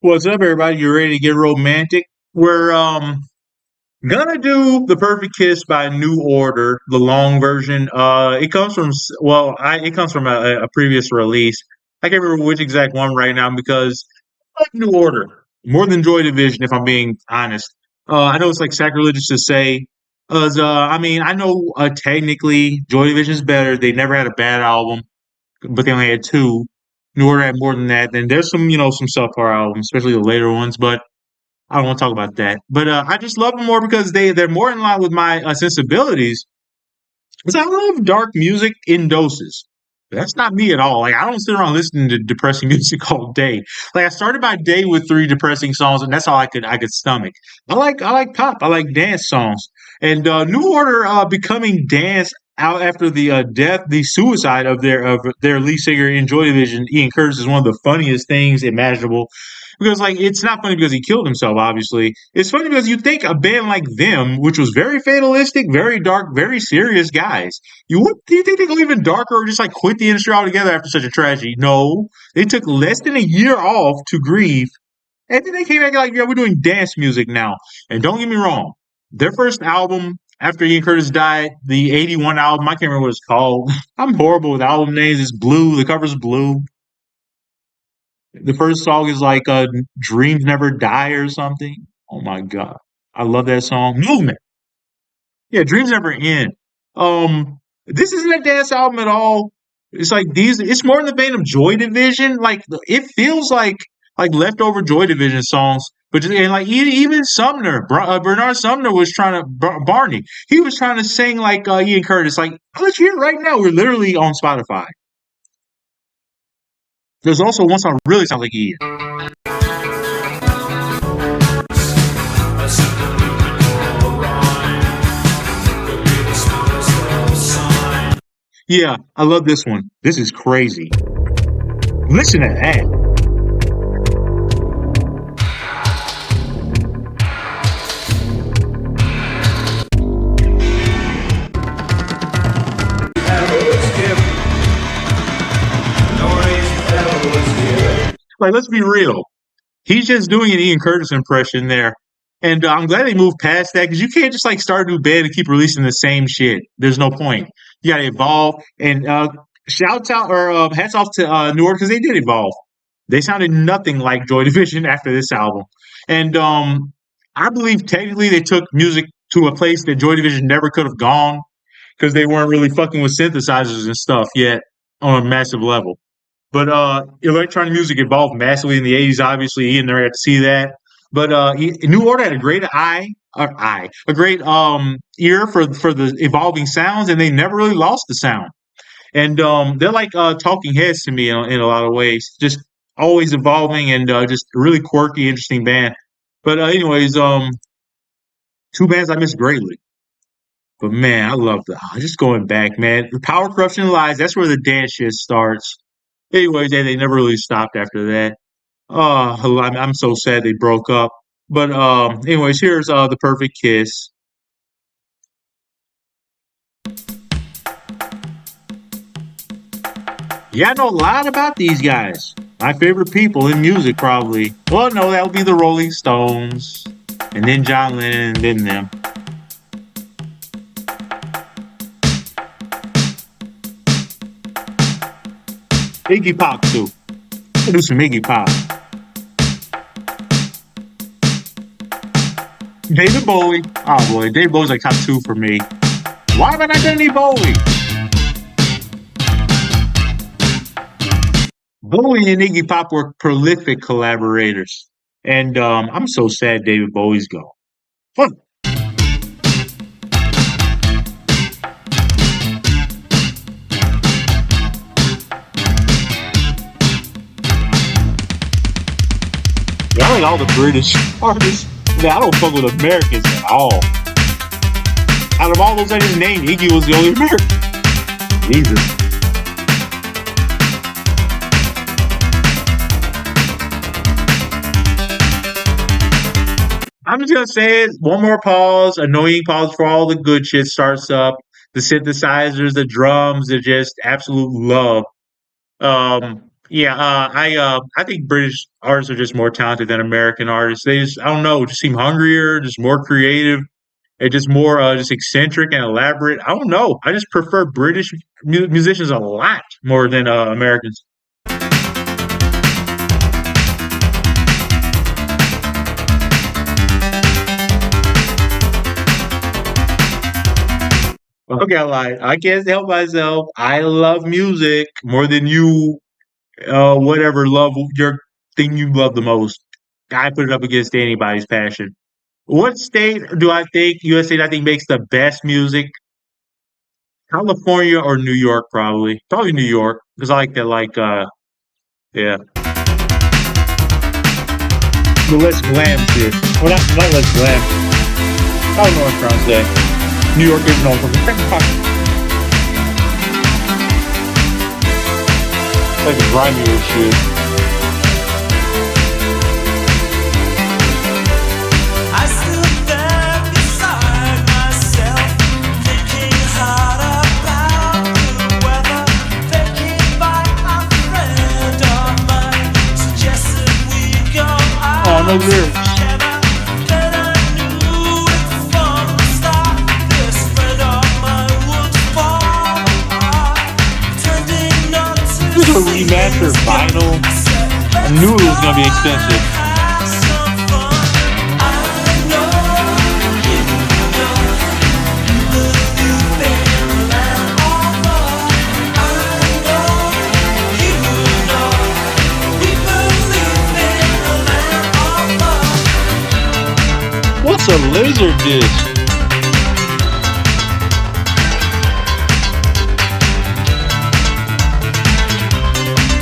What's up, everybody? You ready to get romantic? We're gonna do "The Perfect Kiss" by New Order, the long version. It comes from it comes from a previous release. I can't remember which exact one right now because I like New Order more than Joy Division, if I'm being honest. I know it's like sacrilegious to say, I mean, I know technically Joy Division is better. They never had a bad album, but they only had two. New Order had more than that. Then there's some subpar albums, especially the later ones, but I don't want to talk about that. But I just love them more because they're more in line with my sensibilities. Because I love dark music in doses. That's not me at all. Like I don't sit around listening to depressing music all day. Like I started my day with three depressing songs, and that's all I could stomach. I like pop. I like dance songs. And New Order becoming dance out after the suicide of their lead singer in Joy Division, Ian Curtis, is one of the funniest things imaginable. Because like it's not funny because he killed himself, obviously. It's funny because you think a band like them, which was very fatalistic, very dark, very serious guys, do you think they go even darker or just like quit the industry altogether after such a tragedy? No, they took less than a year off to grieve, and then they came back like, yeah, we're doing dance music now. And don't get me wrong, their first album after Ian Curtis died, the '81 album, I can't remember what it's called. I'm horrible with album names. It's blue. The cover's blue. The first song is like "Dreams Never Die" or something. Oh my god, I love that song. Movement. Yeah, Dreams Never End. This isn't a dance album at all. It's like these. It's more in the vein of Joy Division. Like it feels like leftover Joy Division songs. But and like even Sumner, Bernard Sumner was trying to Barney. He was trying to sing like Ian Curtis. Like I'll let you hear it right now. We're literally on Spotify. There's also one song really sounds like Ian. Yeah, I love this one. This is crazy. Listen to that. Like, let's be real. He's just doing an Ian Curtis impression there. And I'm glad they moved past that because you can't just like start a new band and keep releasing the same shit. There's no point. You got to evolve. And shouts out or hats off to New Order because they did evolve. They sounded nothing like Joy Division after this album. And I believe technically they took music to a place that Joy Division never could have gone because they weren't really fucking with synthesizers and stuff yet on a massive level. But electronic music evolved massively in the '80s. Obviously, Ian never had to see that. But New Order had a great a great ear for the evolving sounds, and they never really lost the sound. And they're like Talking Heads to me in a lot of ways, just always evolving and just a really quirky, interesting band. But anyways, two bands I miss greatly. But man, I love just going back, man. The Power, Corruption, and Lies. That's where the dance shit starts. Anyways, they never really stopped after that. I'm so sad they broke up. But anyways, here's the perfect kiss. Yeah, I know a lot about these guys. My favorite people in music, probably. Well, no, that would be the Rolling Stones, and then John Lennon, and then them. Iggy Pop too. I do some Iggy Pop. David Bowie. Oh boy, David Bowie's like top two for me. Why have I not done any Bowie? Bowie and Iggy Pop were prolific collaborators. And I'm so sad David Bowie's gone. Fun. Yeah, I like all the British artists. Man, I don't fuck with Americans at all. Out of all those I just named, Iggy was the only American. Jesus. I'm just gonna say it. One more pause, annoying pause for all the good shit starts up. The synthesizers, the drums, they're just absolute love. Um, Yeah, I think British artists are just more talented than American artists. They just I don't know, just seem hungrier, just more creative, and just more just eccentric and elaborate. I don't know. I just prefer British musicians a lot more than Americans. Okay, I lied. I can't help myself. I love music more than you. Whatever love your thing you love the most. I put it up against anybody's passion. What state do I think USA I think makes the best music? California or New York, probably. Probably New York because I like that. Yeah, the less glam shit. Well, not less glam. I don't know what I'm trying to say. New York is known for like the grimier shit. I stood there beside myself, thinking hard about the weather. Thinking by a friend of mine suggested we go Oh, no out lyrics. together. Then I knew it from the start. This friend of mine would fall apart, pretending not to This is a see remastered his guilt. vinyl. I said, I let's knew it go was gonna be out expensive. and have some fun. I know you know that you've been around all over. I know you know we believe in a land of love. What's a laser disc?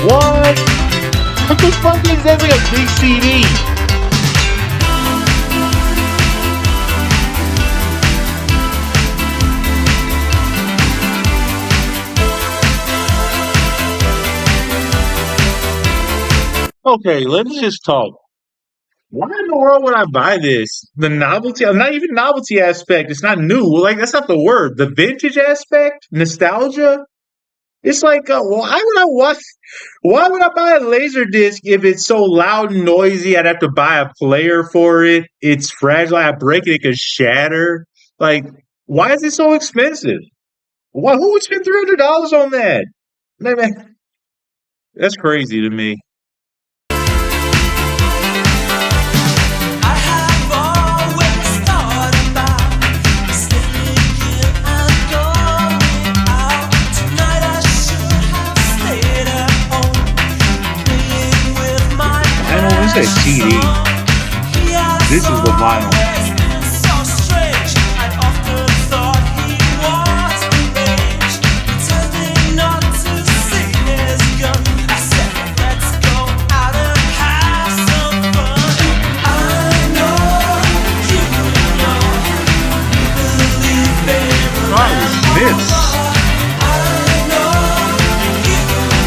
What? What the fuck is that? Like a big CD. Okay, let's just talk. Why in the world would I buy this? The novelty, not even novelty aspect. It's not new. Like that's not the word. The vintage aspect, nostalgia. It's like, why would I watch? Why would I buy a laser disc if it's so loud and noisy? I'd have to buy a player for it. It's fragile. I break it, it could shatter. Like, why is it so expensive? Why? Who would spend $300 on that? Man, that's crazy to me. I have always thought about staying here and going out. Tonight I should have stayed at home, playing with my Vinyl? What's that precious CD? song. He has This is the vinyl. always been so strange. I'd often thought he was deranged, pretending not to see his gun. I said, let's go out and have some fun. I know you know we believe in a Oh, the land of Smiths. love. I know you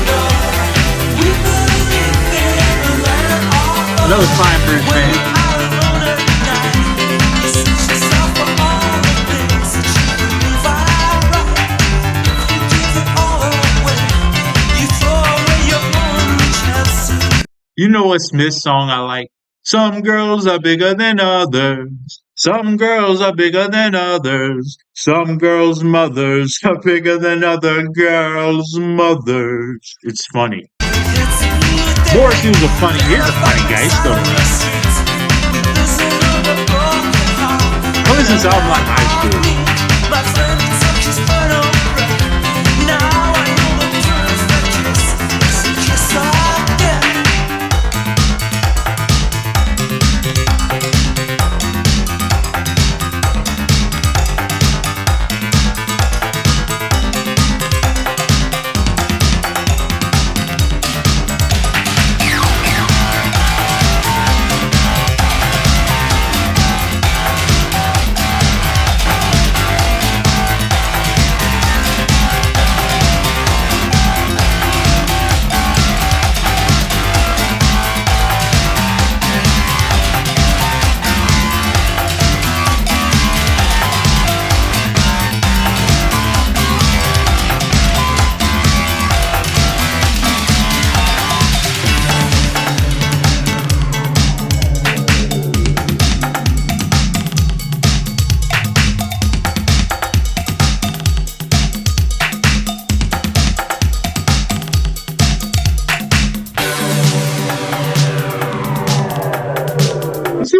know we believe in a land of Another love. fine British When band. you're out alone at night, you search yourself for all the things that you believe are right. If you give it all away, you throw away your only chance to. You know what Smith song I like? Some girls are bigger than others. Some girls are bigger than others. Some girls' mothers are bigger than other girls' mothers. It's funny. It's a new Morrissey was a day, funny. He's a funny guy. He's still on the around. streets. We listen on a broken heart. I listened to this album like high school. My friend took his final breath. Now I know the perfect kiss is a kiss of death.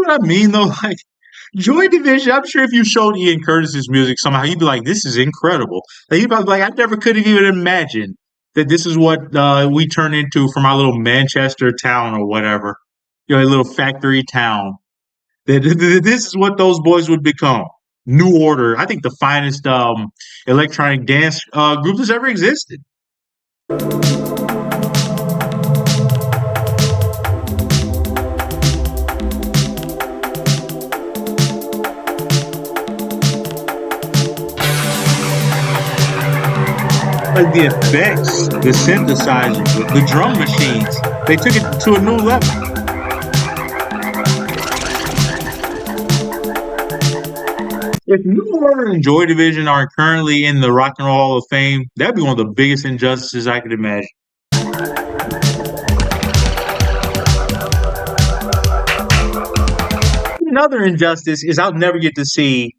what I mean though? Like Joy Division, I'm sure if you showed Ian Curtis's music somehow, he'd be like, "This is incredible." Like, he'd be like, "I never could have even imagined that this is what we turn into from our little Manchester town or whatever, a little factory town. That this is what those boys would become." New Order, I think the finest electronic dance group that's ever existed. Like the effects, the synthesizers, the drum machines, they took it to a new level. If New Order and Joy Division are currently in the Rock and Roll Hall of Fame, that'd be one of the biggest injustices I could imagine. Another injustice is I'll never get to see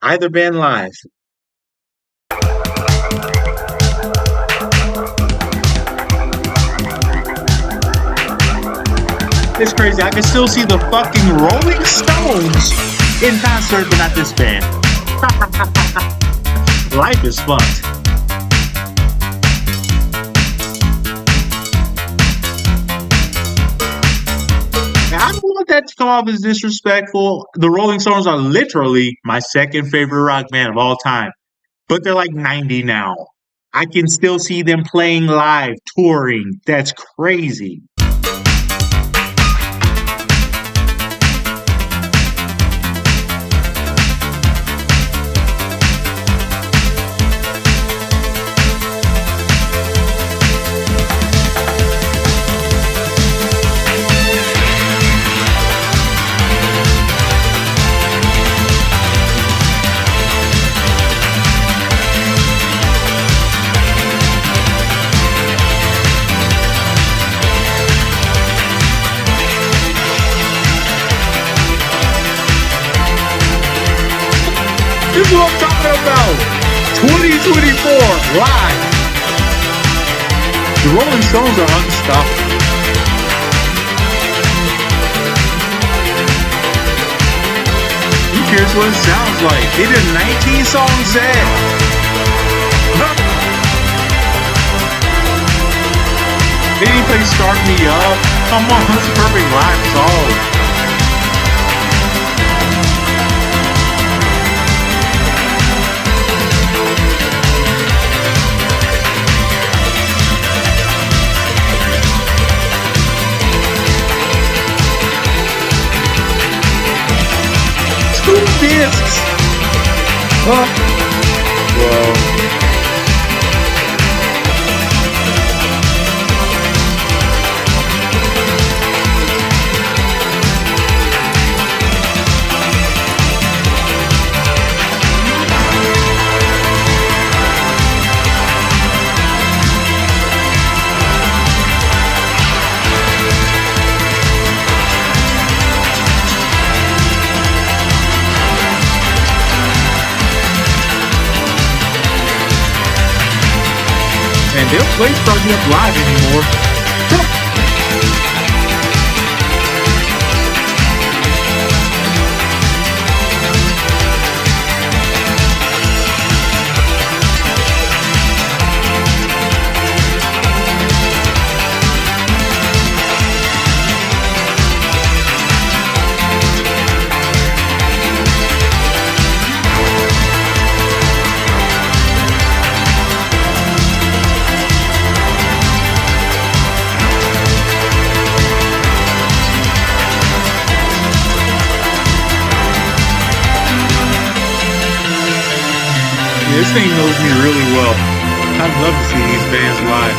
either band live. It's crazy. I can still see the fucking Rolling Stones in concert, but not this band. Life is fucked. I don't want that to come off as disrespectful. The Rolling Stones are literally my second favorite rock band of all time, but they're like 90 now. I can still see them playing live, touring. That's crazy. This is what I'm talking about. 2024 live. The Rolling Stones are unstoppable. Who cares what it sounds like? They did a 19-song set. They didn't play Start Me Up. Come on, that's a perfect live song. Two discs. Huh? Well. And they'll play Start Me Up live anymore. This thing knows me really well. I'd love to see these bands live.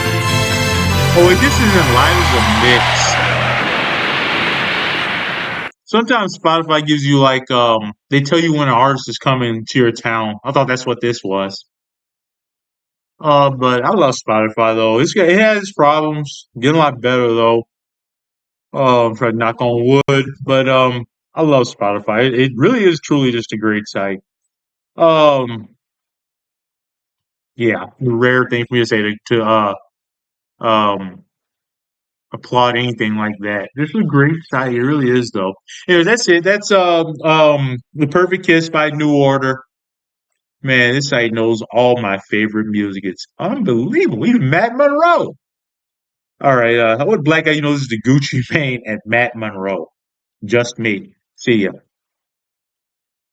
Oh, wait, this isn't live, it's a mix. Sometimes Spotify gives you like they tell you when an artist is coming to your town. I thought that's what this was. But I love Spotify though. It has its problems. Getting a lot better though. Try to knock on wood. But I love Spotify. It really is truly just a great site. Um yeah, rare thing for me to say to um applaud anything like that. This is a great site. It really is, though. Anyways, that's it. That's the Perfect Kiss by New Order. Man, this site knows all my favorite music. It's unbelievable. Even Matt Monroe. All right, what black guy you know this is the Gucci Mane and Matt Monroe. Just me. See ya.